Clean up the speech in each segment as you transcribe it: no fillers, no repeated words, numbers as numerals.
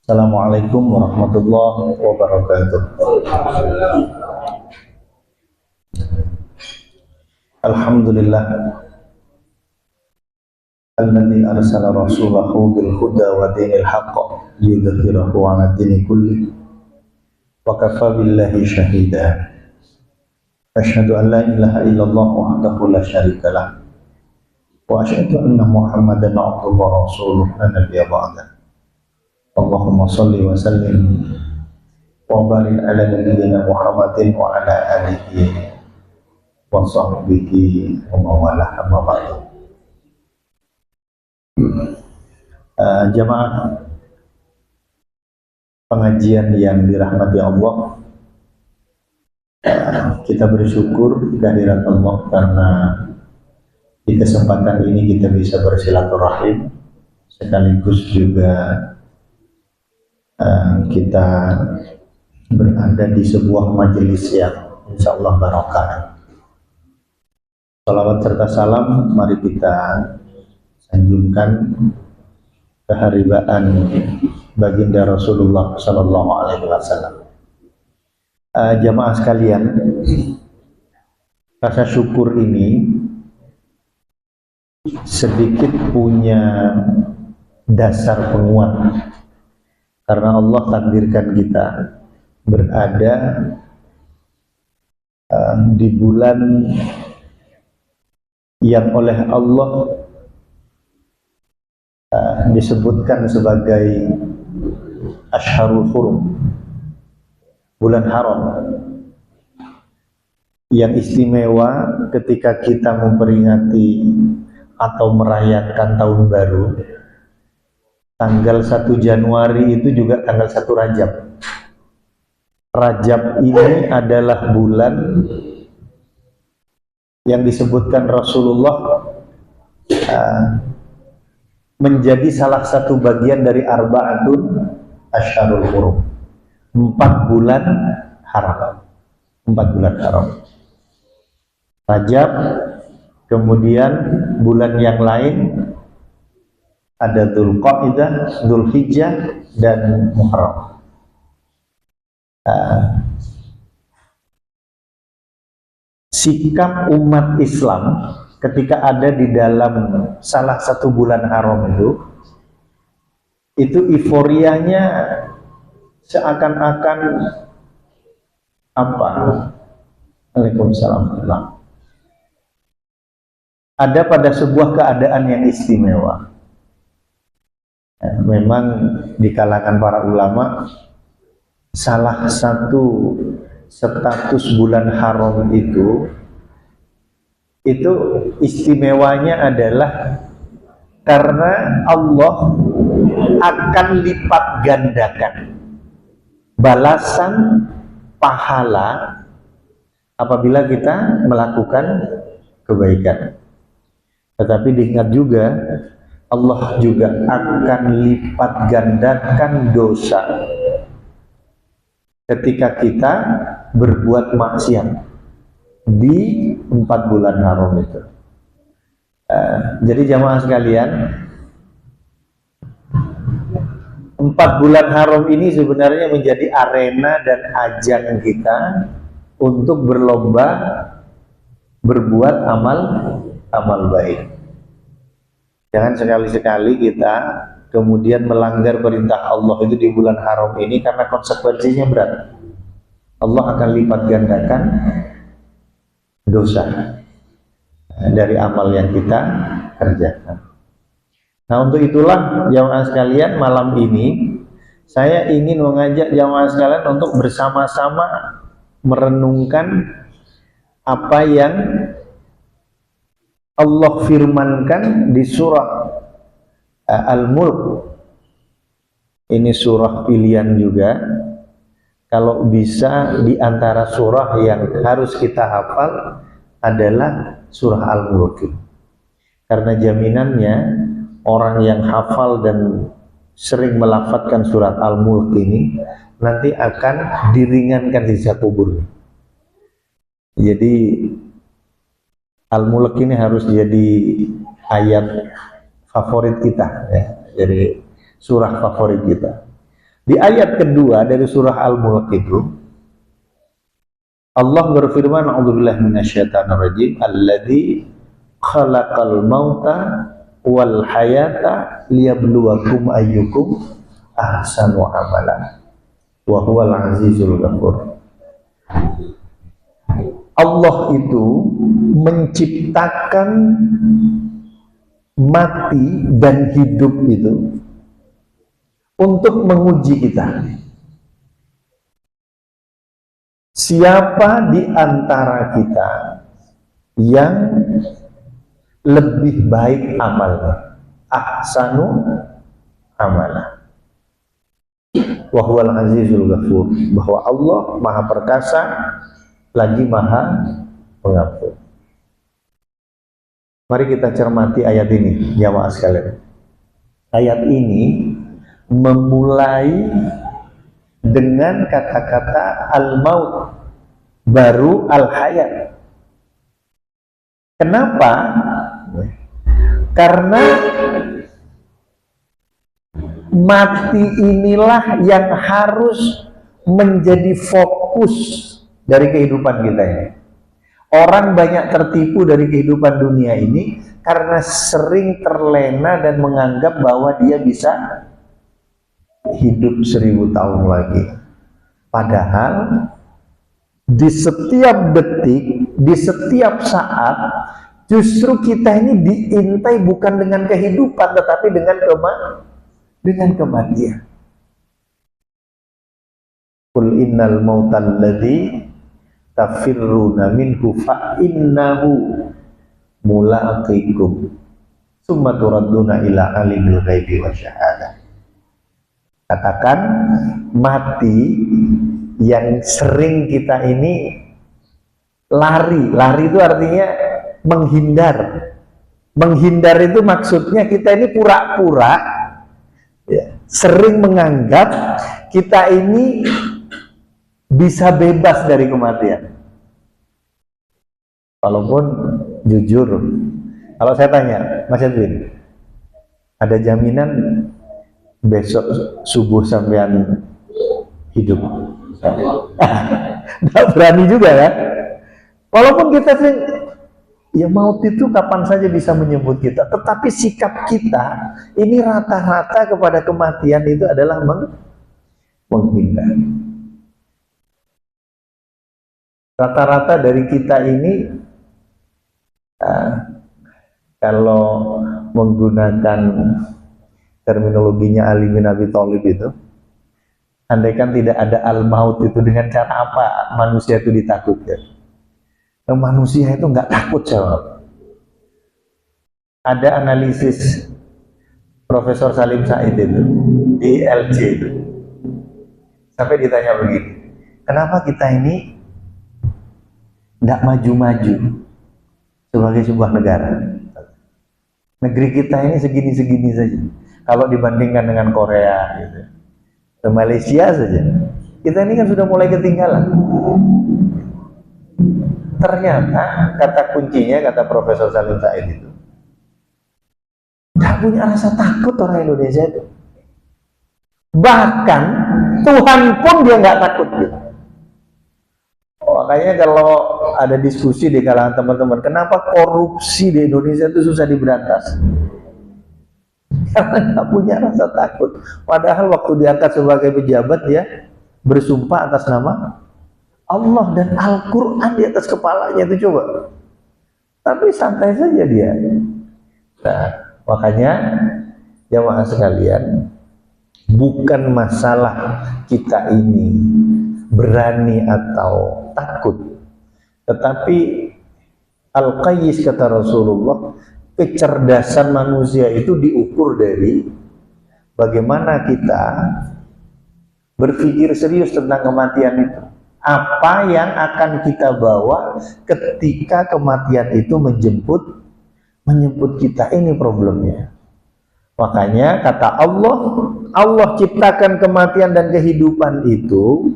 Assalamualaikum warahmatullahi wabarakatuh. Alhamdulillah alladzi arsala rasulahu bil huda wa dinil haqq liyudhhirahu 'ala dini kulli wa kafa billahi shahida. Asyhadu an la ilaha illallah wahdahu la syarika lah wa asyhadu anna Muhammadan 'abduhu wa rasuluhu la nabiyya ba'da. Allahumma salli wa sallim wa barik ala nabiyyina Muhammadin wa ala alihi wa sahbihi wa mawalah amma ba'du. Jamaah pengajian yang dirahmati Allah, kita bersyukur kehadirat Allah karena di kesempatan ini kita bisa bersilaturahim sekaligus juga kita berada di sebuah majelis yang insya Allah barokah. Salawat serta salam mari kita sanjungkan keharibaan baginda Rasulullah Sallallahu Alaihi Wasallam. Jamaah sekalian, rasa syukur ini sedikit punya dasar penguat karena Allah takdirkan kita berada di bulan yang oleh Allah disebutkan sebagai Ashharul Hurum, bulan haram yang istimewa ketika kita memperingati atau merayakan tahun baru. Tanggal 1 Januari itu juga tanggal 1 Rajab. Rajab ini adalah bulan yang disebutkan Rasulullah menjadi salah satu bagian dari arba'atun asyharul hurum. 4 bulan haram. 4 bulan haram. Rajab, kemudian bulan yang lain ada Dzulqa'dah, Dzulhijjah, dan Muharram. Sikap umat Islam ketika ada di dalam salah satu bulan haram itu euforianya seakan-akan apa? Waalaikumsalam. Ada pada sebuah keadaan yang istimewa. Memang di kalangan para ulama salah satu status bulan haram itu istimewanya adalah karena Allah akan lipat gandakan balasan pahala apabila kita melakukan kebaikan. Tetapi diingat juga Allah juga akan lipat gandakan dosa ketika kita berbuat maksiat di 4 bulan haram itu. Jadi jamaah sekalian, 4 bulan haram ini sebenarnya menjadi arena dan ajang kita untuk berlomba berbuat amal baik. Jangan sekali-sekali kita kemudian melanggar perintah Allah itu di bulan haram ini karena konsekuensinya berat. Allah akan lipat gandakan dosa dari amal yang kita kerjakan. Nah, untuk itulah jamaah sekalian, malam ini saya ingin mengajak jamaah sekalian untuk bersama-sama merenungkan apa yang Allah firmankan di surah Al-Mulk. Ini surah pilihan juga. Kalau bisa di antara surah yang harus kita hafal adalah surah Al-Mulk. Karena jaminannya orang yang hafal dan sering melafadzkan surat Al-Mulk ini nanti akan diringankan siksa kubur. Jadi Al-Mulk ini harus jadi ayat favorit kita, ya. Jadi surah favorit kita. Di ayat kedua dari surah Al-Mulk itu Allah berfirman, a'udzubillahi minasyaitonirrajim, alladzi khalaqal mauta wal hayata liyabluwakum ayyukum ahsanu amala wa huwal azizul ghafur. Allah itu menciptakan mati dan hidup itu untuk menguji kita. Siapa di antara kita yang lebih baik amalnya? Ahsanu amala. Wa huwal azizul ghafur. Bahwa Allah Maha Perkasa lagi Maha Pengampun. Mari kita cermati ayat ini, jamaah sekalian. Ayat ini memulai dengan kata-kata al-maut, baru al-hayat. Kenapa? Karena mati inilah yang harus menjadi fokus dari kehidupan kita ini. Orang banyak tertipu dari kehidupan dunia ini karena sering terlena dan menganggap bahwa dia bisa hidup 1000 tahun lagi. Padahal di setiap detik, di setiap saat, justru kita ini diintai bukan dengan kehidupan, tetapi dengan kematian. Qul innal mautal ladzi tafirruna minhu fa innahu mulaqikum summa turadduna ila alimil ghaibi wasyahadah. Katakan, mati yang sering kita ini lari itu artinya menghindar. Menghindar itu maksudnya kita ini pura-pura ya, sering menganggap kita ini bisa bebas dari kematian. Walaupun jujur, kalau saya tanya, Mas Edwin, ada jaminan besok subuh sampean hidup? Nggak berani juga kan? Walaupun kita sih, ya maut itu kapan saja bisa menyebut kita, tetapi sikap kita ini rata-rata kepada kematian itu adalah menghindar. Rata-rata dari kita ini kalau menggunakan terminologinya Ali bin Abi Thalib itu, andaikan tidak ada al-maut itu, dengan cara apa manusia itu ditakutkan? Manusia itu nggak takut, jawab. Ada analisis Profesor Salim Said itu di LC itu, sampai ditanya begini, kenapa kita ini tidak maju-maju sebagai sebuah negara? Negeri kita ini segini-segini saja kalau dibandingkan dengan Korea gitu, ke Malaysia saja kita ini kan sudah mulai ketinggalan. Ternyata kata kuncinya, kata Profesor Salim Said itu, tidak punya rasa takut orang Indonesia itu. Bahkan Tuhan pun dia nggak takut gitu. Makanya kalau ada diskusi di kalangan teman-teman, kenapa korupsi di Indonesia itu susah diberantas? Karena nggak punya rasa takut. Padahal waktu diangkat sebagai pejabat, dia bersumpah atas nama Allah dan Al-Quran di atas kepalanya itu, coba. Tapi santai saja dia. Nah, makanya jamaah sekalian, bukan masalah kita ini berani atau takut, tetapi Al-Qayyis kata Rasulullah, kecerdasan manusia itu diukur dari bagaimana kita berpikir serius tentang kematian itu. Apa yang akan kita bawa ketika kematian itu menjemput kita, ini problemnya. Makanya kata Allah, Allah ciptakan kematian dan kehidupan itu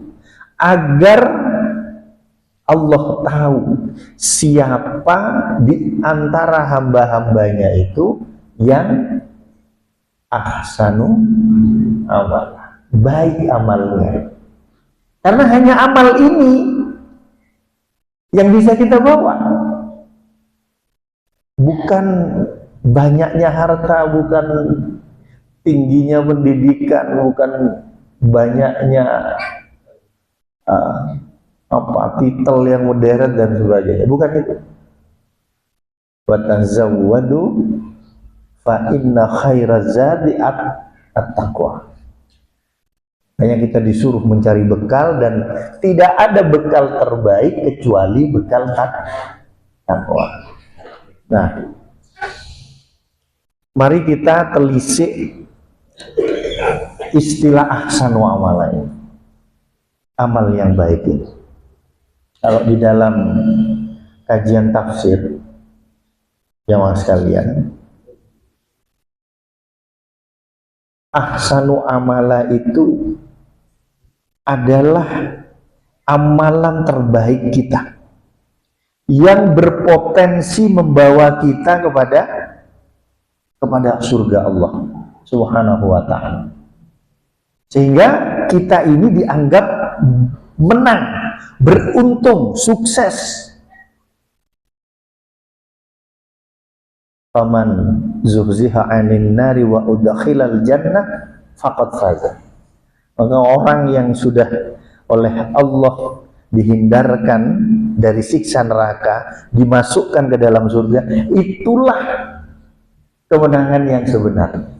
agar Allah tahu siapa di antara hamba-hambanya itu yang ahsanu amala, baik amalnya. Karena hanya amal ini yang bisa kita bawa. Bukan banyaknya harta, bukan tingginya pendidikan, bukan banyaknya titel yang modern dan sebagainya. Bukan itu. Wa tazawwadu fa inna khairaz zadi at-taqwa. Hanya kita disuruh mencari bekal dan tidak ada bekal terbaik kecuali bekal takwa. Nah, mari kita telisik istilah ahsanu amalan, amal yang baik ini. Kalau di dalam kajian tafsir, jamaah sekalian, ahsanu amala itu adalah amalan terbaik kita yang berpotensi membawa kita kepada surga Allah Subhanahu wa ta'ala, sehingga kita ini dianggap menang, beruntung, sukses. Faman zuhziha 'anil nari wa udkhilal jannah faqad faza. Maka orang yang sudah oleh Allah dihindarkan dari siksa neraka, dimasukkan ke dalam surga, itulah kemenangan yang sebenarnya,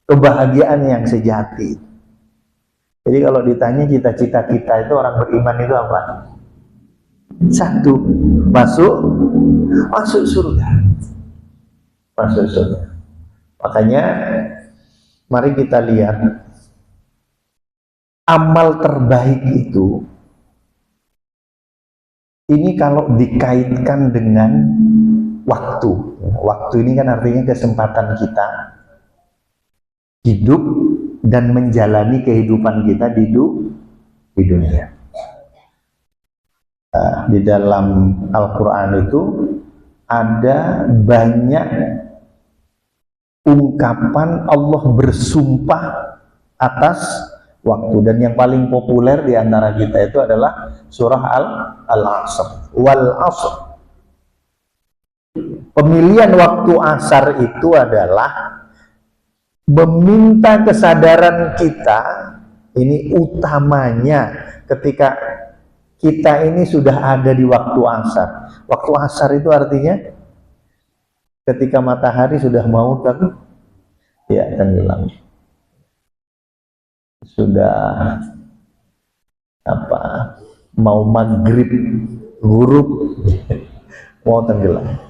kebahagiaan yang sejati. Jadi kalau ditanya cita-cita kita itu, orang beriman itu apa? Satu, masuk surga. Masuk surga. Makanya mari kita lihat amal terbaik itu, ini kalau dikaitkan dengan waktu. Waktu ini kan artinya kesempatan kita hidup dan menjalani kehidupan kita di dunia. Di dalam Al-Quran itu ada banyak ungkapan Allah bersumpah atas waktu, dan yang paling populer di antara kita itu adalah surah Al-Asr. Wal Asr. Pemilihan waktu asar itu adalah meminta kesadaran kita, ini utamanya ketika kita ini sudah ada di waktu asar. Waktu asar itu artinya ketika matahari sudah mau tenggelam. Sudah mau maghrib, ghurub, mau tenggelam.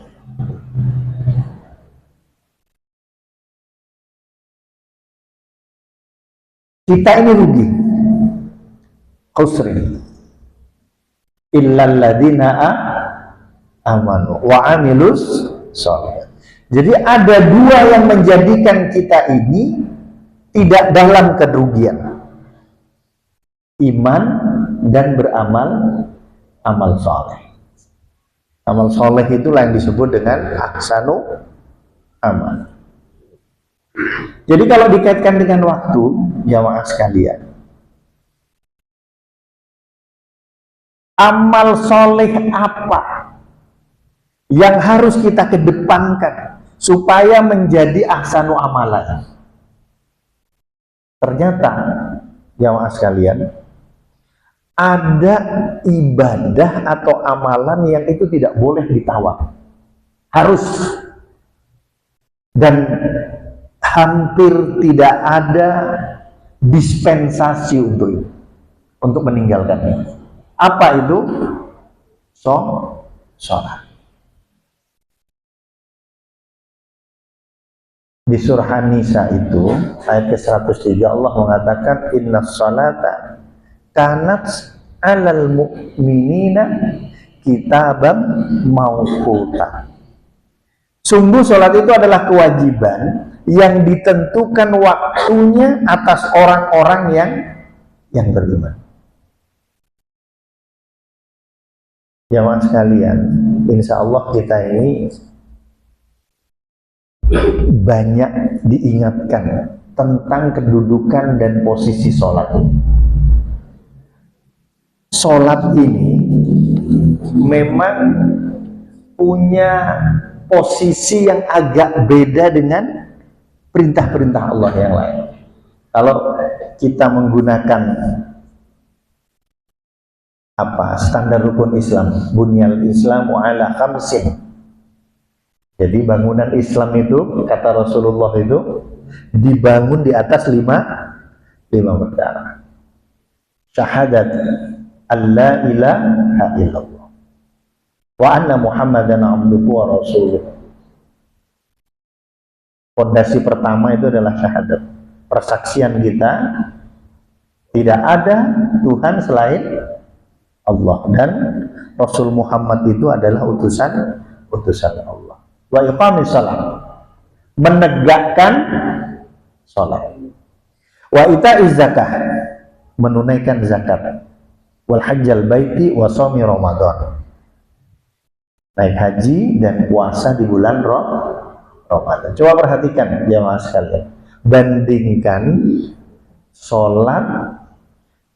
Kita ini rugi, khusri, illal ladzina amanu wa amilus sholihat. Jadi ada dua yang menjadikan kita ini tidak dalam kerugian: iman dan beramal amal soleh. Amal soleh itulah yang disebut dengan ahsanu amal. Jadi kalau dikaitkan dengan waktu, jamaah sekalian, amal soleh apa yang harus kita kedepankan supaya menjadi ahsanu amalan? Ternyata, jamaah sekalian, ada ibadah atau amalan yang itu tidak boleh ditawar, harus, dan hampir tidak ada dispensasi untuk meninggalkannya. Apa itu? Sholat. Di surah An-Nisa itu ayat ke-103 Allah mengatakan innas sholata kanat alal mu'minina kitaban mauquta. Sungguh sholat itu adalah kewajiban yang ditentukan waktunya atas orang-orang yang beriman. Jamaah sekalian, insya Allah kita ini banyak diingatkan tentang kedudukan dan posisi sholat. Sholat ini memang punya posisi yang agak beda dengan perintah-perintah Allah yang lain. Kalau kita menggunakan standar rukun Islam, bunyal Islamu ala khamsin. Jadi bangunan Islam itu, kata Rasulullah, itu dibangun di atas lima perkara. Syahadat alla ilaha illallah wa anna Muhammadan abduhu wa rasuluh. Fondasi pertama itu adalah syahadat, persaksian kita tidak ada Tuhan selain Allah, dan Rasul Muhammad itu adalah utusan Allah. Wa iqamis shalah, menegakkan salat. Wa ita'iz zakah, menunaikan zakat. Wal hajjal baiti wa shaumi Ramadan, naik haji dan puasa di bulan Ramadan. Coba perhatikan jamaah sekalian, bandingkan salat,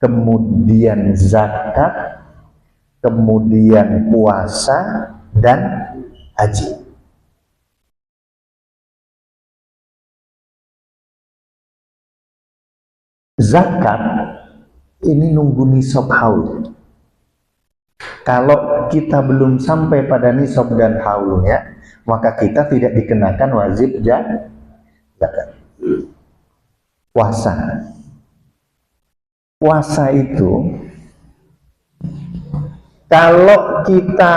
kemudian zakat, kemudian puasa dan haji. Zakat ini nunggu nisab haul. Kalau kita belum sampai pada nisab dan haulnya, maka kita tidak dikenakan wajib zakat. Puasa itu kalau kita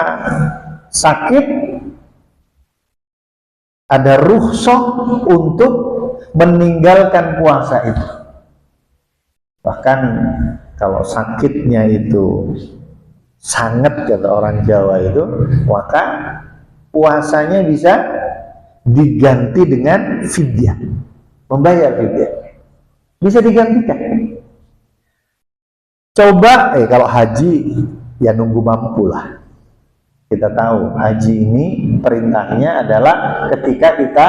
sakit ada rukhsah untuk meninggalkan puasa itu. Bahkan kalau sakitnya itu sangat, kata orang Jawa itu, maka puasanya bisa diganti dengan fidyah, membayar fidyah, bisa digantikan. Coba kalau haji ya nunggu mampu lah. Kita tahu haji ini perintahnya adalah ketika kita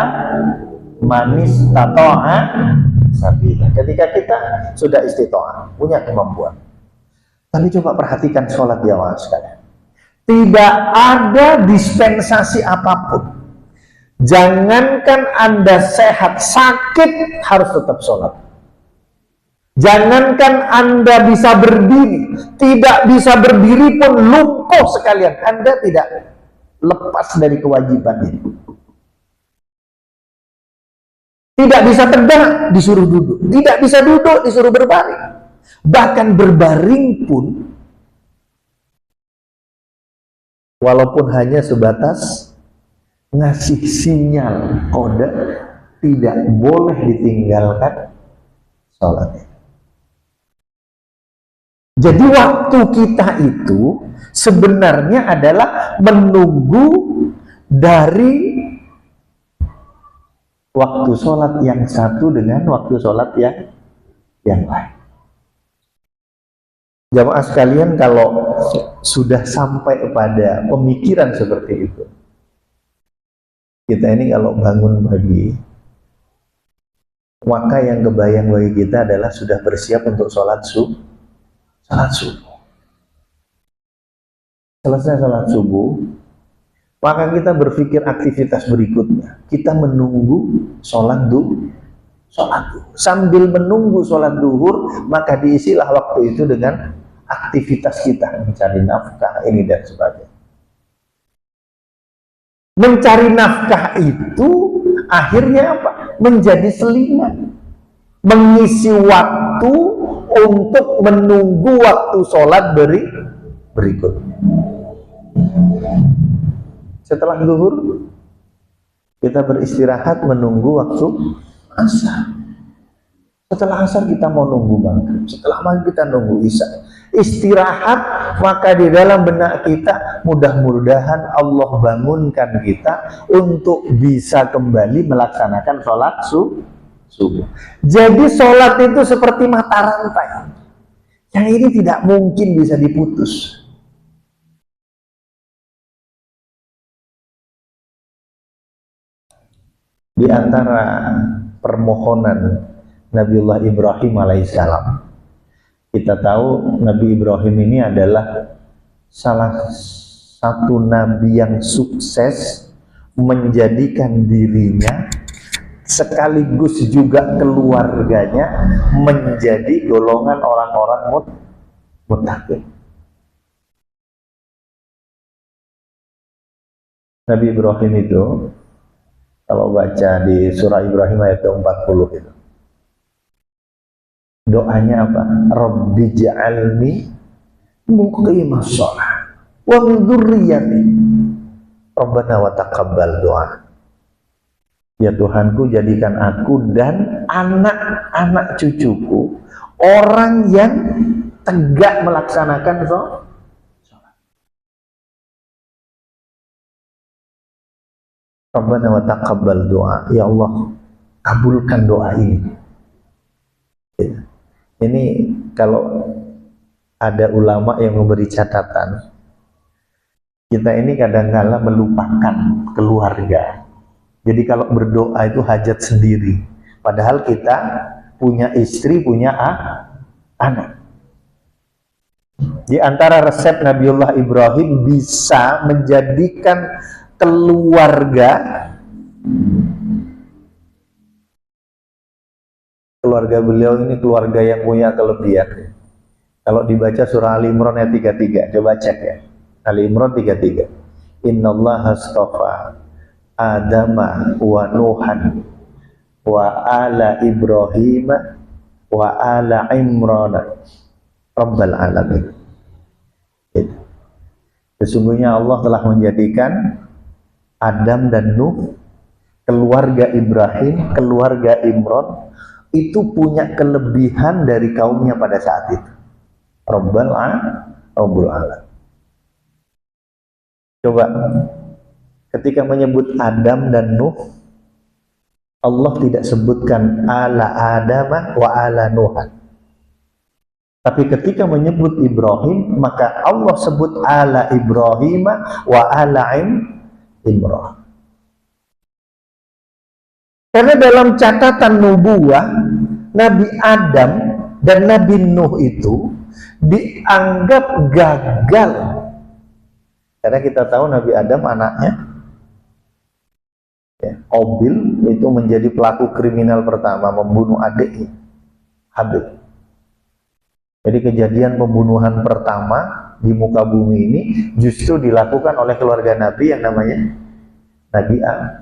manis tato'a sabila, ketika kita sudah istitoah, punya kemampuan. Tapi coba perhatikan sholat jamaah sekalian, tidak ada dispensasi apapun. Jangankan Anda sehat, sakit harus tetap sholat. Jangankan Anda bisa berdiri, tidak bisa berdiri pun lumpuh sekalian, Anda tidak lepas dari kewajiban ini. Tidak bisa tegak, disuruh duduk. Tidak bisa duduk, disuruh berbaring. Bahkan berbaring pun, walaupun hanya sebatas ngasih sinyal kode, tidak boleh ditinggalkan sholatnya. Jadi waktu kita itu sebenarnya adalah menunggu dari waktu sholat yang satu dengan waktu sholat yang lain. Jamaah sekalian, kalau sudah sampai pada pemikiran seperti itu, kita ini kalau bangun pagi, maka yang kebayang bagi kita adalah sudah bersiap untuk sholat subuh. Selesai sholat subuh, maka kita berpikir aktivitas berikutnya. Kita menunggu sholat duhur. Sambil menunggu sholat duhur, maka diisilah waktu itu dengan aktivitas kita, mencari nafkah ini dan sebagainya. Mencari nafkah itu akhirnya apa? Menjadi selingan, mengisi waktu untuk menunggu waktu sholat berikutnya. Setelah zuhur, kita beristirahat menunggu waktu asar. Setelah asar kita mau nunggu maghrib. Setelah maghrib kita nunggu isya. Istirahat, maka di dalam benak kita mudah-mudahan Allah bangunkan kita untuk bisa kembali melaksanakan sholat subuh. Jadi sholat itu seperti mata rantai yang ini tidak mungkin bisa diputus. Di antara permohonan Nabiullah Ibrahim alaihissalam. Kita tahu Nabi Ibrahim ini adalah salah satu nabi yang sukses menjadikan dirinya sekaligus juga keluarganya menjadi golongan orang-orang muttaqin. Nabi Ibrahim itu kalau baca di surah Ibrahim ayat 40 itu, doanya apa? Rabbi ja'alni muqimas shalah wa min dzurriyyati Rabbana wa taqabbal doa. Ya Tuhanku, jadikan aku dan anak-anak cucuku orang yang tegak melaksanakan sholat. Rabbana wa taqabbal doa. Ya Allah, kabulkan doa ini. Ini kalau ada ulama yang memberi catatan, kita ini kadang-kala melupakan keluarga. Jadi kalau berdoa itu hajat sendiri, padahal kita punya istri, punya anak. Di antara resep Nabiullah Ibrahim bisa menjadikan keluarga beliau ini keluarga yang punya kelebihan. Kalau dibaca surah Ali Imran ayat 33, coba cek ya. Ali Imran 33. Innallaha astafa Adama wa Nuhan wa ala Ibrahim wa ala Imran Rabbal alamin. Sesungguhnya Allah telah menjadikan Adam dan Nuh, keluarga Ibrahim, keluarga Imran itu punya kelebihan dari kaumnya pada saat itu. Rabbul alamin. Coba ketika menyebut Adam dan Nuh, Allah tidak sebutkan ala Adam wa ala Nuhan. Tapi ketika menyebut Ibrahim, maka Allah sebut ala Ibrahim wa ala Imran. Karena dalam catatan nubuah, Nabi Adam dan Nabi Nuh itu dianggap gagal. Karena kita tahu Nabi Adam anaknya Qabil itu menjadi pelaku kriminal pertama, membunuh adiknya Habil. Jadi kejadian pembunuhan pertama di muka bumi ini justru dilakukan oleh keluarga Nabi yang namanya Nabi Adam.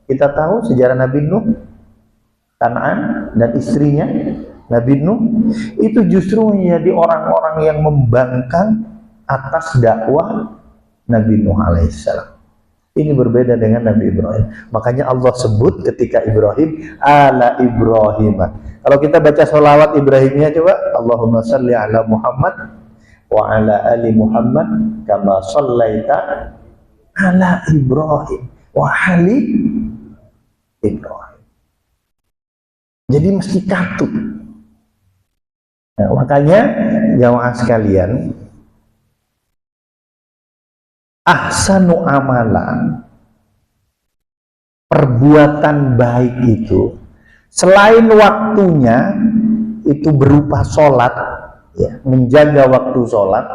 Kita tahu sejarah Nabi Nuh, Kan'an dan istrinya Nabi Nuh itu justru menjadi orang-orang yang membangkang atas dakwah Nabi Nuh alaihissalam. Ini berbeda dengan Nabi Ibrahim. Makanya Allah sebut ketika Ibrahim ala Ibrahim. Kalau kita baca sholawat Ibrahimnya, coba Allahumma salli ala Muhammad wa ala ali Muhammad kama sallaita ala Ibrahim wa ali Ibrahim. Jadi mesti katut. Nah, makanya jamaah sekalian, ahsanu amalan, perbuatan baik itu selain waktunya itu berupa sholat, ya, menjaga waktu sholat,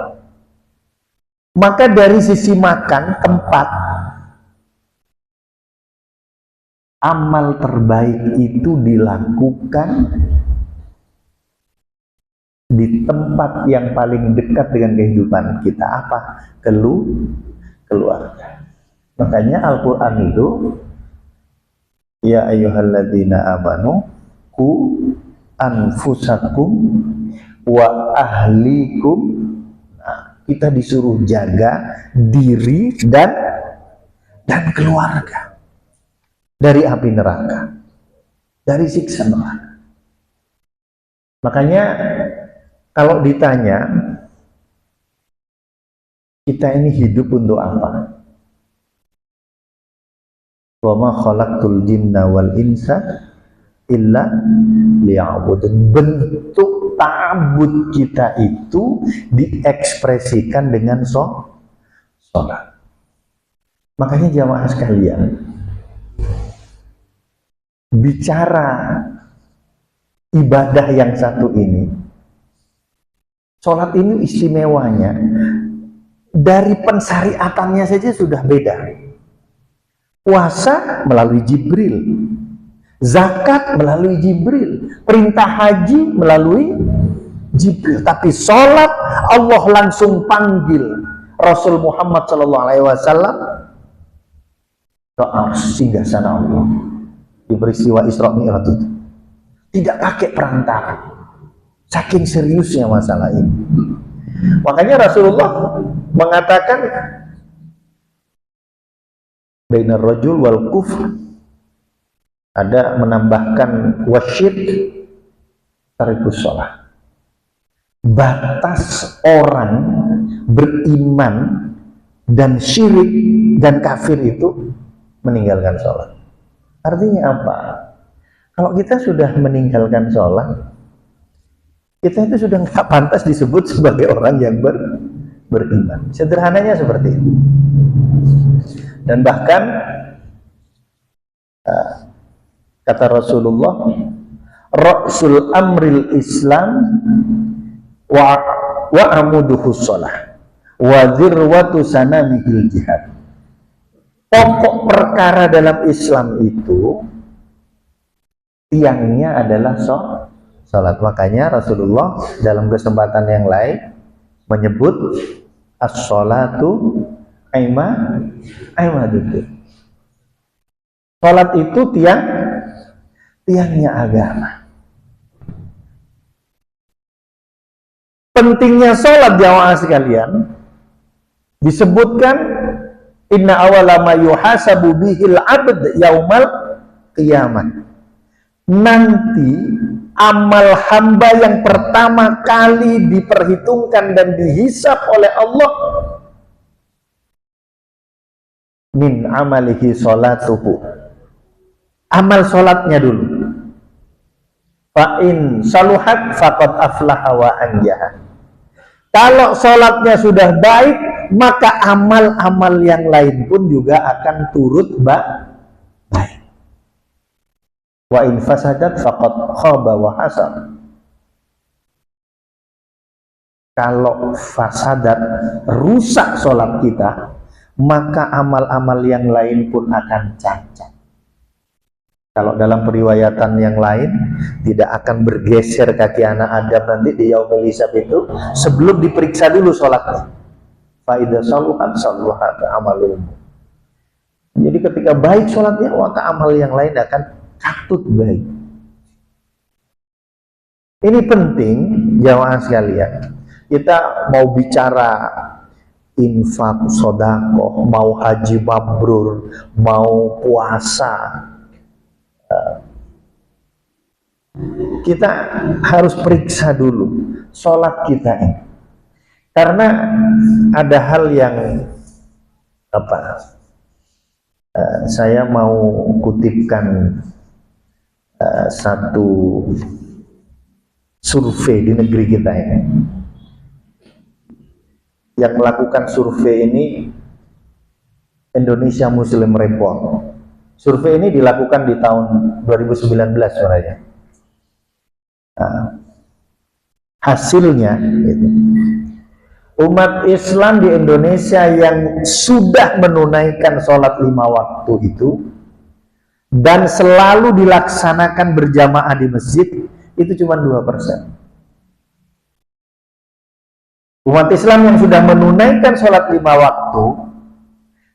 maka dari sisi makan tempat, amal terbaik itu dilakukan di tempat yang paling dekat dengan kehidupan kita. Apa? Keluarga. Makanya Al-Quran itu, ya ayyuhalladzina amanu ku anfusakum wa ahlikum. Nah, kita disuruh jaga diri dan keluarga dari api neraka, dari siksa neraka. Makanya kalau ditanya kita ini hidup untuk apa? Wa ma khalaqtul jinna wal insa illa liya'budun. Bentuk ta'abbud kita itu diekspresikan dengan sholat. Makanya jamaah sekalian, bicara ibadah yang satu ini, sholat ini istimewanya dari pensyariatannya saja sudah beda. Puasa melalui Jibril, zakat melalui Jibril, perintah haji melalui Jibril. Tapi sholat Allah langsung panggil Rasul Muhammad SAW ke singgah sana Allah di peristiwa Isra Mi'raj itu. Tidak pakai perantara, saking seriusnya masalah ini. Makanya Rasulullah mengatakan bainar rajul wal kufr, ada menambahkan wasyirk tarikus sholah, batas orang beriman dan syirik dan kafir itu meninggalkan sholat. Artinya apa? Kalau kita sudah meninggalkan sholat, kita itu sudah nggak pantas disebut sebagai orang yang beriman. Sederhananya seperti itu. Dan bahkan kata Rasulullah, Rasul amril Islam wa amuduhu sholah wa dzirwatu sanamihil jihad. Pokok perkara dalam Islam itu tiangnya adalah sholat. Makanya Rasulullah dalam kesempatan yang lain menyebut as-sholatu aimaduddin. Sholat itu tiangnya agama. Pentingnya sholat jamaah sekalian disebutkan inna awala ma yuhasabu bihil abd yaumal qiyamah. Nanti amal hamba yang pertama kali diperhitungkan dan dihisab oleh Allah min amalihi sholatuhu, amal sholatnya dulu. Fa in saluhat faqad aflaha wa anjaha. Kalau sholatnya sudah baik, maka amal-amal yang lain pun juga akan turut baik. Wa in fasadat faqad khaba wa hasab. Kalau fasadat, rusak sholat kita, maka amal-amal yang lain pun akan cacat. Kalau dalam periwayatan yang lain, tidak akan bergeser kaki anak Adam nanti di yaumul hisab itu sebelum diperiksa dulu sholatnya. Fa idza saluhat saluhat amalum. Jadi ketika baik sholatnya, maka amal yang lain akan katut baik. Ini penting jamaah sekalian. Kita mau bicara infak, sedekah, mau haji mabrur, mau puasa, kita harus periksa dulu sholat kita ini. Karena ada hal yang saya mau kutipkan satu survei di negeri kita ini. Yang melakukan survei ini Indonesia Muslim Report. Survei ini dilakukan di tahun 2019 sebenarnya. Hasilnya gitu. Umat Islam di Indonesia yang sudah menunaikan sholat 5 waktu itu dan selalu dilaksanakan berjamaah di masjid itu cuma 2%. Umat Islam yang sudah menunaikan sholat 5 waktu,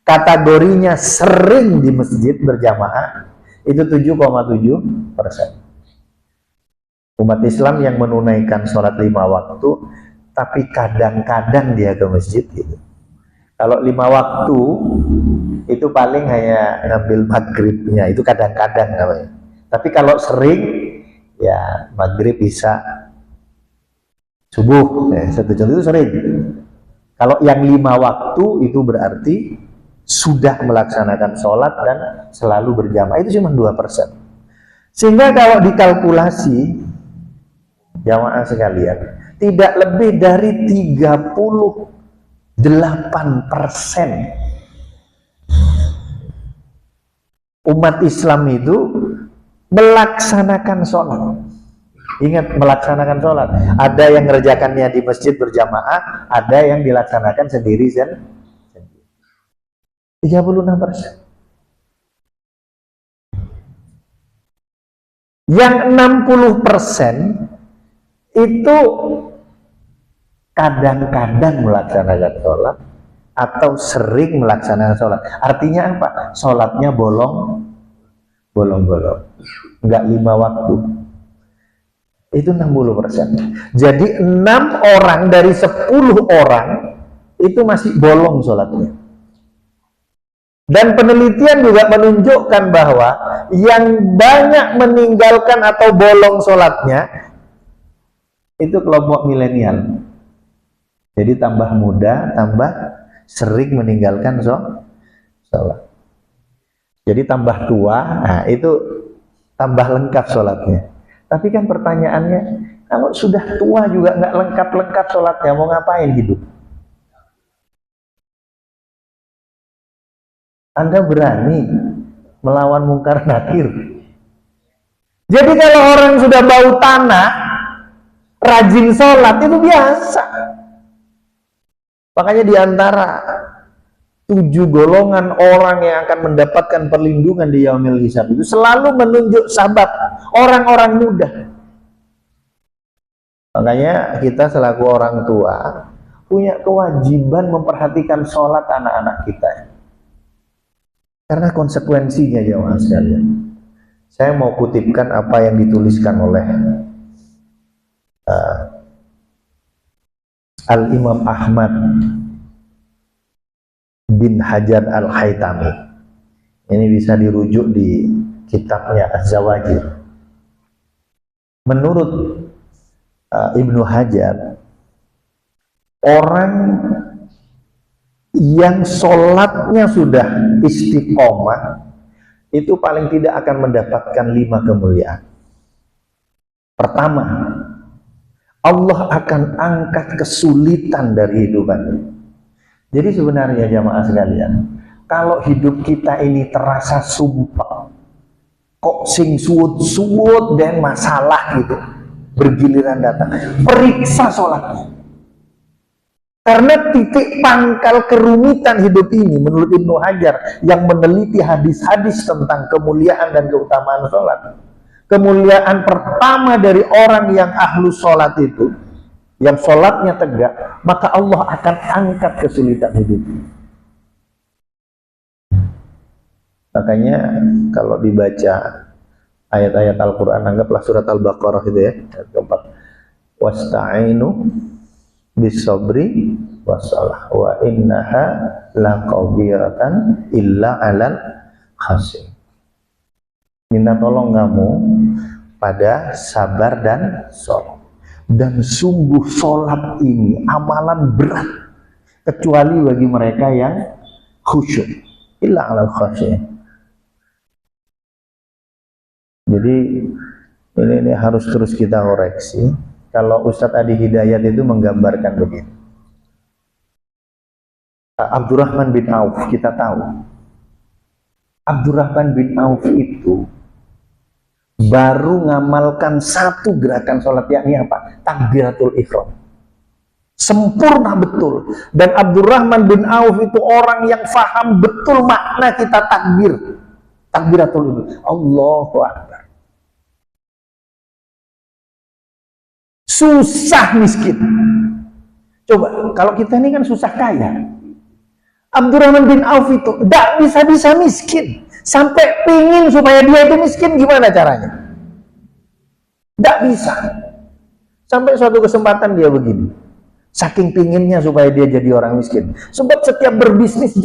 kategorinya sering di masjid berjamaah, itu 7,7%. Umat Islam yang menunaikan sholat 5 waktu, tapi kadang-kadang dia ke masjid gitu. Kalau 5 waktu, itu paling hanya ngambil maghribnya, itu kadang-kadang namanya. Tapi kalau sering, ya maghrib bisa subuh, satu contoh itu sering. Kalau yang 5 waktu itu berarti sudah melaksanakan sholat dan selalu berjamaah, itu cuma 2%. Sehingga kalau dikalkulasi jamaah sekalian, tidak lebih dari 38% umat Islam itu melaksanakan sholat. Ingat, melaksanakan sholat. Ada yang mengerjakannya di masjid berjamaah, ada yang dilaksanakan sendiri. 36%. Yang 60% itu kadang-kadang melaksanakan sholat atau sering melaksanakan sholat. Artinya apa? Sholatnya bolong-bolong, nggak 5 waktu. Itu 60%. Jadi 6 orang dari 10 orang itu masih bolong sholatnya. Dan penelitian juga menunjukkan bahwa yang banyak meninggalkan atau bolong sholatnya itu kelompok milenial. Jadi tambah muda, tambah sering meninggalkan sholat. Jadi tambah tua, nah itu tambah lengkap sholatnya. Tapi kan pertanyaannya, kalau sudah tua juga nggak lengkap-lengkap sholatnya, mau ngapain hidup? Anda berani melawan mungkar nakir. Jadi kalau orang sudah bau tanah, rajin sholat itu biasa. Makanya diantara 7 golongan orang yang akan mendapatkan perlindungan di yaumil hisab itu selalu menunjuk sabab orang-orang muda. Makanya kita selaku orang tua punya kewajiban memperhatikan sholat anak-anak kita. Karena konsekuensinya jemaah sekalian. Saya mau kutipkan apa yang dituliskan oleh Al-Imam Ahmad bin Hajar Al-Haytami. Ini bisa dirujuk di kitabnya Az-Zawajir. Menurut Ibnu Hajar, orang yang sholatnya sudah istiqomah itu paling tidak akan mendapatkan 5 kemuliaan. Pertama, Allah akan angkat kesulitan dari hidupannya. Jadi sebenarnya jamaah sekalian, kalau hidup kita ini terasa sumpah, kok sing suwut-suwut dan masalah gitu bergiliran datang, periksa sholatnya. Karena titik pangkal kerumitan hidup ini menurut Ibnu Hajar yang meneliti hadis-hadis tentang kemuliaan dan keutamaan sholat. Kemuliaan pertama dari orang yang ahlu sholat itu, yang sholatnya tegak, maka Allah akan angkat kesulitan hidup. Makanya kalau dibaca ayat-ayat Al-Quran, anggaplah surat Al-Baqarah itu ya, ayat keempat, wasta'inu bisabri wassalah wa innaha laqabiratan illa alal khasim. Minta tolong kamu pada sabar dan sholat. Dan sungguh sholat ini amalan berat kecuali bagi mereka yang khusyuk. Illa alal khasim. Jadi ini harus terus kita koreksi. Kalau Ustadz Adi Hidayat itu menggambarkan begini. Abdurrahman bin Auf, kita tahu. Abdurrahman bin Auf itu baru ngamalkan 1 gerakan sholat, yakni apa? Takbiratul ihram. Sempurna betul. Dan Abdurrahman bin Auf itu orang yang faham betul makna kita takbir. Takbiratul ihram. Allahu Akbar. Susah miskin. Coba, kalau kita ini kan susah kaya. Abdurrahman bin Auf itu tidak bisa-bisa miskin. Sampai pingin supaya dia itu miskin, gimana caranya? Tidak bisa. Sampai suatu kesempatan dia begini. Saking pinginnya supaya dia jadi orang miskin. Sebab setiap berbisnis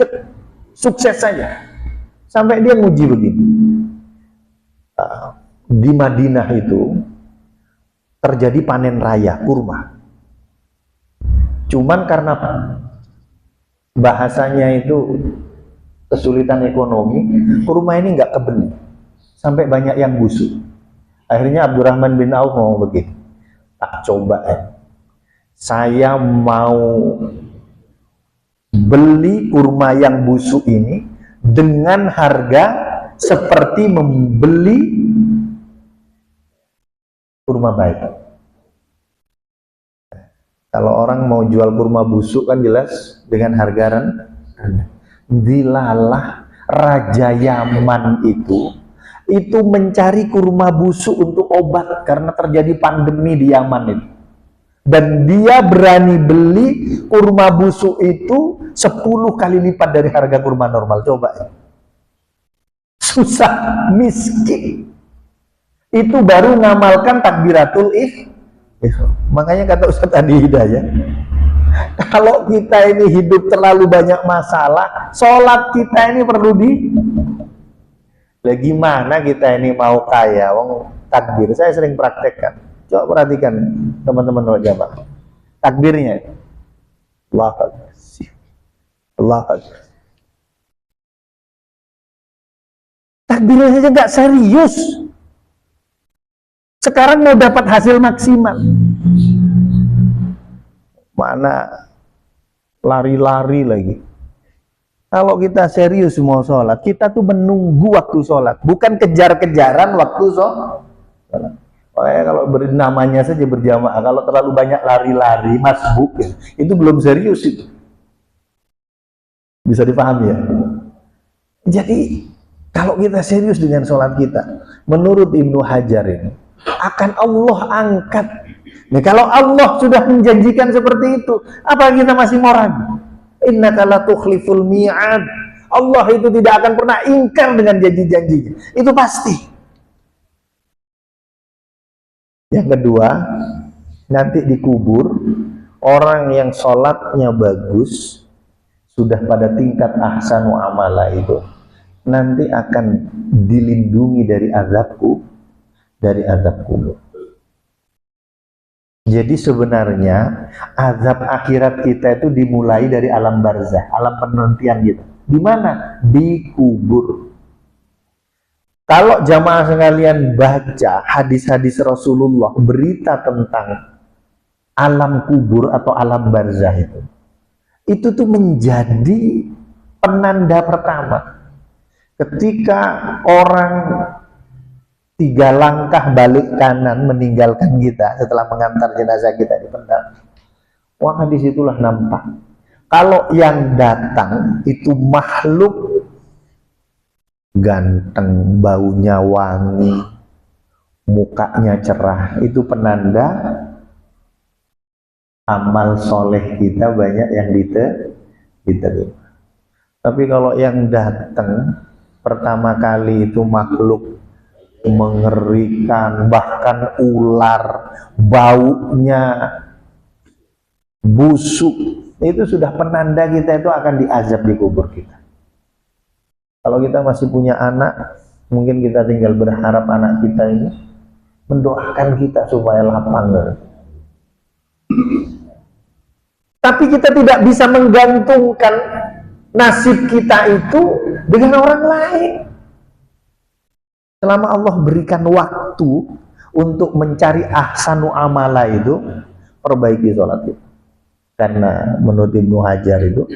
sukses saja. Sampai dia nguji begini. Di Madinah itu terjadi panen raya kurma. Cuman karena bahasanya itu kesulitan ekonomi, kurma ini nggak kebeli, sampai banyak yang busuk. Akhirnya Abdurrahman bin Auf mau begini, tak coba saya mau beli kurma yang busuk ini dengan harga seperti membeli kurma baik. Kalau orang mau jual kurma busuk kan jelas dengan harga rendah. Dilalah Raja Yaman itu mencari kurma busuk untuk obat karena terjadi pandemi di Yaman itu. Dan dia berani beli kurma busuk itu 10 kali lipat dari harga kurma normal. Coba ya. Susah, miskin. Itu baru ngamalkan takbiratul makanya kata Ustaz Adi Hidayah, kalau kita ini hidup terlalu banyak masalah, sholat kita ini perlu gimana kita ini mau kaya, wong takbir, saya sering praktekkan, coba perhatikan teman-teman wajah takbirnya, Allah Akbar, Allah Akbar, takbirnya saja nggak serius. Sekarang mau dapat hasil maksimal, mana lari-lari lagi. Kalau kita serius mau sholat, kita tuh menunggu waktu sholat, bukan kejar-kejaran waktu sholat. Makanya kalau namanya saja berjamaah, kalau terlalu banyak lari-lari, masbuk, itu belum serius itu. Bisa dipahami ya? Jadi, kalau kita serius dengan sholat kita, menurut Ibnu Hajar ini, akan Allah angkat. Nih, kalau Allah sudah menjanjikan seperti itu, apa kita masih mau ragu? Innaka la tukhliful mi'ad. Allah itu tidak akan pernah ingkar dengan janji-janjinya. Itu pasti. Yang kedua, nanti dikubur orang yang sholatnya bagus, sudah pada tingkat ahsanu amala itu, nanti akan dilindungi dari azab kubur. Jadi sebenarnya azab akhirat kita itu dimulai dari alam barzah, alam penantian kita. Di mana? Di kubur. Kalau jamaah sekalian baca hadis-hadis Rasulullah, berita tentang alam kubur atau alam barzah itu tuh menjadi penanda pertama. Ketika orang 3 langkah balik kanan meninggalkan kita setelah mengantar jenazah kita di pendam, wah disitulah nampak kalau yang datang itu makhluk ganteng, baunya wangi, mukanya cerah, itu penanda amal soleh kita banyak yang diterima. Tapi kalau yang datang pertama kali itu makhluk mengerikan, bahkan ular, baunya busuk, itu sudah penanda kita itu akan diazab di kubur kita. Kalau kita masih punya anak, mungkin kita tinggal berharap anak kita ini mendoakan kita supaya lapang. Tapi kita tidak bisa menggantungkan nasib kita itu dengan orang lain. Selama Allah berikan waktu untuk mencari ahsanu amala itu, perbaiki sholat itu. Karena menurut Ibnu Hajar itu,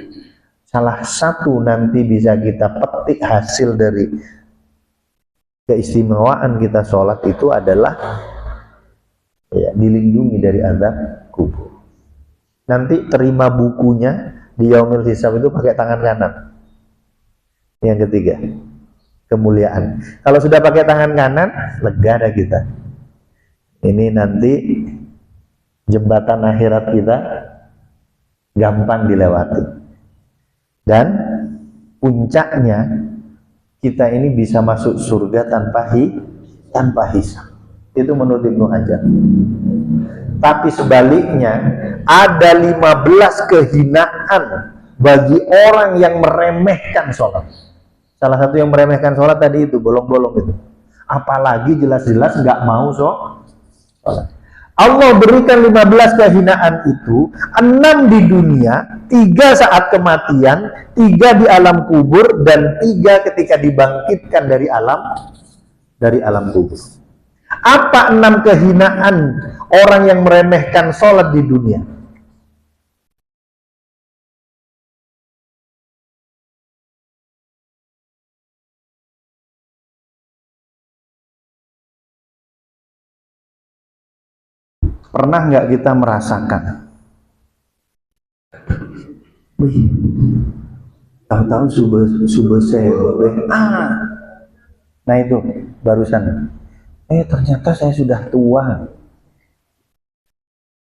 salah satu nanti bisa kita petik hasil dari keistimewaan kita sholat itu adalah ya, dilindungi dari azab kubur. Nanti terima bukunya di Yaumil Hisab itu pakai tangan kanan. Yang ketiga, kemuliaan. Kalau sudah pakai tangan kanan, lega dah kita. Ini nanti jembatan akhirat kita gampang dilewati. Dan puncaknya kita ini bisa masuk surga tanpa hisab. Itu menurut Ibnu Hajar. Tapi sebaliknya, ada 15 kehinaan bagi orang yang meremehkan sholat. Salah satu yang meremehkan sholat tadi itu, bolong-bolong itu. Apalagi jelas-jelas nggak mau sholat. Allah berikan 15 kehinaan itu, 6 di dunia, 3 saat kematian, 3 di alam kubur, dan 3 ketika dibangkitkan dari alam kubur. Apa 6 kehinaan orang yang meremehkan sholat di dunia? Pernah nggak kita merasakan, wih, tahu-tahu subuh saya, nah itu barusan, ternyata saya sudah tua.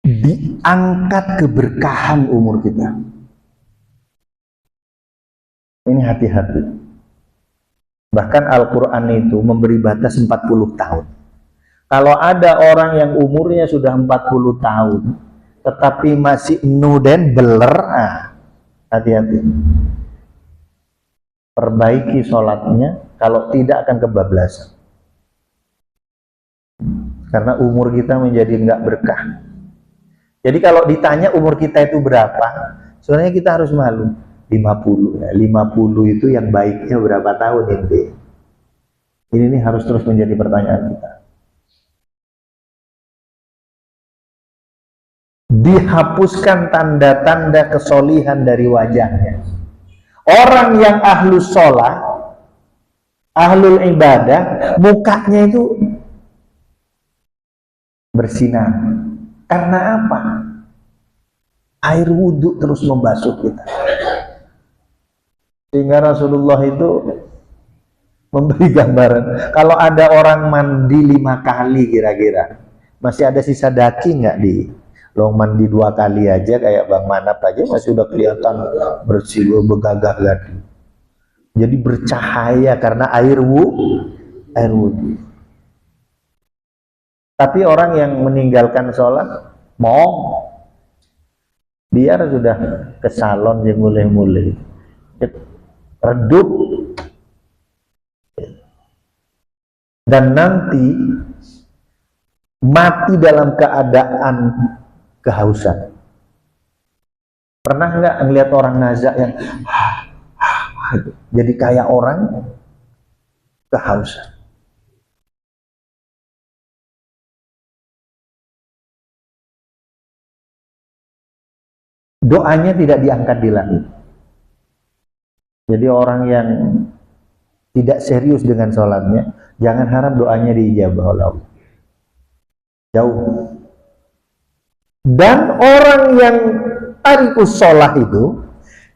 Diangkat keberkahan umur kita. Ini hati-hati. Bahkan Al-Quran itu memberi batas 40 tahun. Kalau ada orang yang umurnya sudah 40 tahun, tetapi masih nuden beler, hati-hati. Perbaiki sholatnya, kalau tidak akan kebablasan. Karena umur kita menjadi nggak berkah. Jadi kalau ditanya umur kita itu berapa, sebenarnya kita harus malu. 50. 50 itu yang baiknya berapa tahun ini? Ini harus terus menjadi pertanyaan kita. Dihapuskan tanda-tanda kesolihan dari wajahnya. Orang yang ahlus sholat, ahlul ibadah, mukanya itu bersinar. Karena apa? Air wudhu terus membasuh kita. Sehingga Rasulullah itu memberi gambaran, kalau ada orang mandi 5 kali kira-kira, masih ada sisa daki nggak di? Lo mandi 2 kali aja kayak Bang Manap aja masih udah kelihatan bersih, begagah gadi. Jadi bercahaya karena air wudhu. Tapi orang yang meninggalkan sholat, biar sudah ke salon yang mulai-mulai redup, dan nanti mati dalam keadaan kehausan. Pernah nggak ngelihat orang nazak yang jadi kayak orang kehausan? Doanya tidak diangkat di langit. Jadi orang yang tidak serius dengan sholatnya, jangan harap doanya diijabah oleh Allah. Jauh. Dan orang yang tarikus sholat itu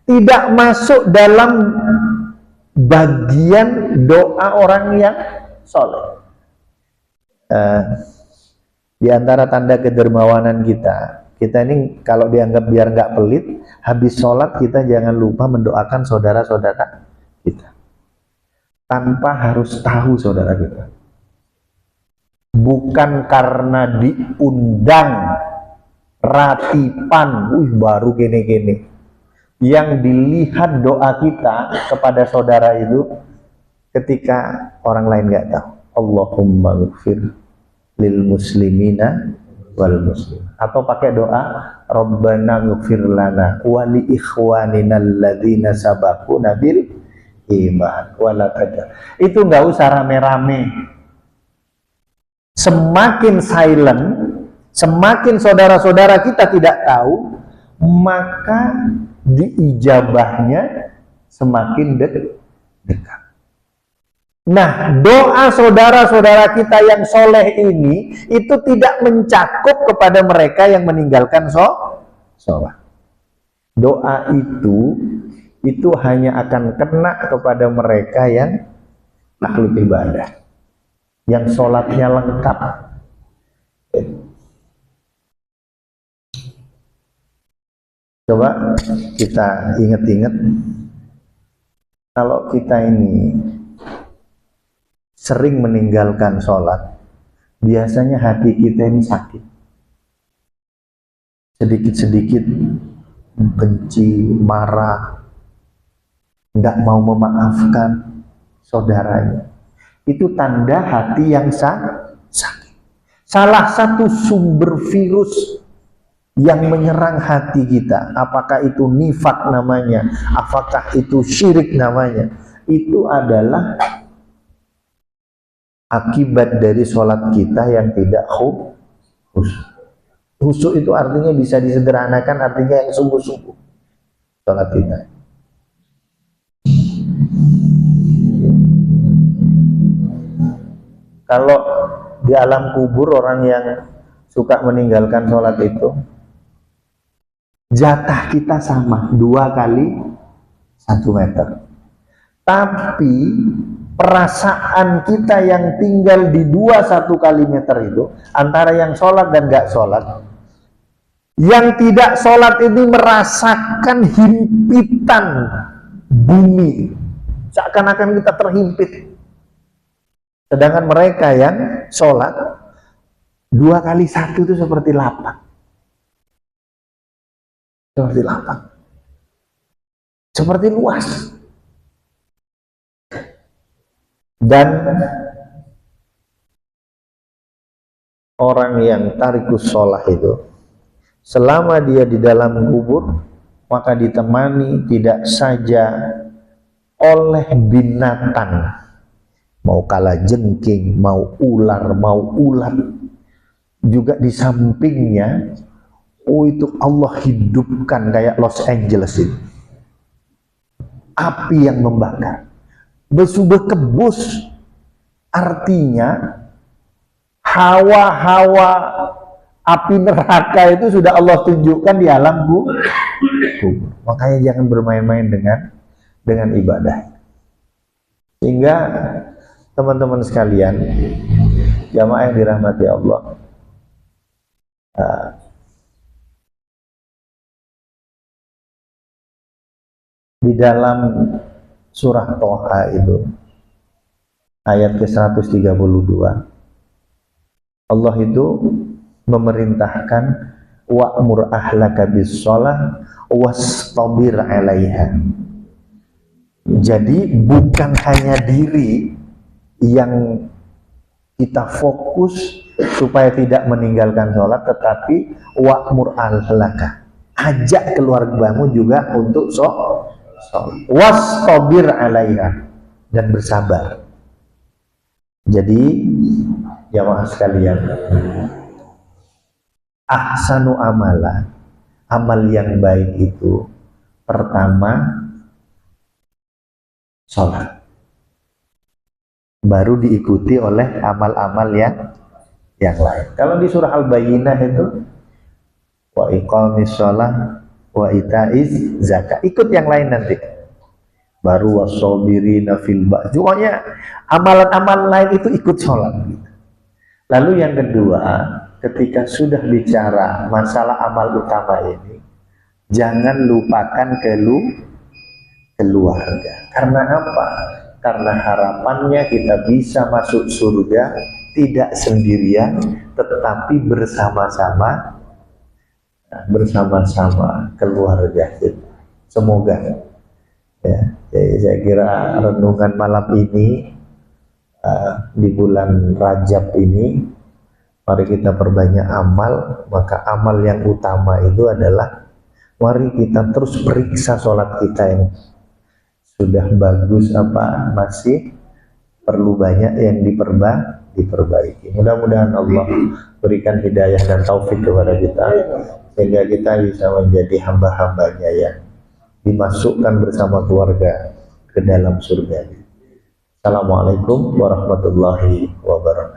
tidak masuk dalam bagian doa orang yang sholat. Di antara tanda kedermawanan kita ini kalau dianggap biar nggak pelit, habis sholat kita jangan lupa mendoakan saudara-saudara kita. Tanpa harus tahu saudara kita. Bukan karena diundang, ratipan, baru gini-gini. Yang dilihat doa kita kepada saudara itu ketika orang lain nggak tahu. Allahumma ghfir lil muslimina wal muslim. Atau pakai doa Rabbana ghfir lana wa li ikhwanina alladzina sabaquna bil iman wala tajal. Itu nggak usah rame-rame. Semakin silent, semakin saudara-saudara kita tidak tahu, maka diijabahnya semakin dekat. Nah, doa saudara-saudara kita yang soleh ini itu tidak mencakup kepada mereka yang meninggalkan sholat. Doa itu hanya akan kena kepada mereka yang ahli ibadah, yang sholatnya lengkap. Coba kita ingat-ingat, kalau kita ini sering meninggalkan sholat, biasanya hati kita ini sakit. Sedikit-sedikit benci, marah, nggak mau memaafkan saudaranya. Itu tanda hati yang sakit. Salah satu sumber virus yang menyerang hati kita, apakah itu nifak namanya, apakah itu syirik namanya, itu adalah akibat dari sholat kita yang tidak khusyuk. Khusyuk itu artinya bisa disederhanakan, artinya yang sungguh-sungguh sholat kita. Kalau di alam kubur orang yang suka meninggalkan sholat itu, jatah kita sama, 2 kali 1 meter. Tapi perasaan kita yang tinggal di 1 kali meter itu, antara yang sholat dan gak sholat, yang tidak sholat ini merasakan himpitan bumi, seakan-akan kita terhimpit. Sedangkan mereka yang sholat 2 kali 1 itu seperti lapang. Seperti lapang. Seperti luas. Dan orang yang tarikus sholah itu, selama dia di dalam kubur, maka ditemani tidak saja oleh binatang, mau kalajengking, mau ular, mau ulat, juga di sampingnya, itu Allah hidupkan kayak Los Angeles itu, api yang membakar, berkebus. Artinya hawa-hawa api neraka itu sudah Allah tunjukkan di alam kubur. Makanya jangan bermain-main dengan ibadah. Sehingga teman-teman sekalian, jamaah yang dirahmati Allah, di dalam surah Toha itu ayat ke-132, Allah itu memerintahkan wa'mur ahlaka bis-shalah wastabir 'alaiha. Jadi bukan hanya diri yang kita fokus supaya tidak meninggalkan sholat, tetapi wa'mur ahlaka, ajak keluargamu juga untuk sholat, wastabir 'alaiha, dan bersabar. Jadi jamaah sekalian, ahsanu amala, amal yang baik itu pertama sholat, baru diikuti oleh amal-amal yang lain. Kalau di surah Al-Bayyinah itu wa iqamis sholah wa itaiz zakat, ikut yang lain nanti, baru wasobirina fil ba'd. Pokoknya amalan-amalan lain itu ikut sholat. Lalu yang kedua, ketika sudah bicara masalah amal utama ini, jangan lupakan keluarga. Karena apa? Karena harapannya kita bisa masuk surga tidak sendirian, tetapi bersama-sama keluarga kita. Semoga ya. Jadi saya kira renungan malam ini di bulan Rajab ini, mari kita perbanyak amal. Maka amal yang utama itu adalah mari kita terus periksa sholat kita yang sudah bagus apa masih perlu banyak yang diperbaiki. Mudah-mudahan Allah berikan hidayah dan taufik kepada kita sehingga kita bisa menjadi hamba-hambanya yang dimasukkan bersama keluarga ke dalam surga. Assalamualaikum warahmatullahi wabarakatuh.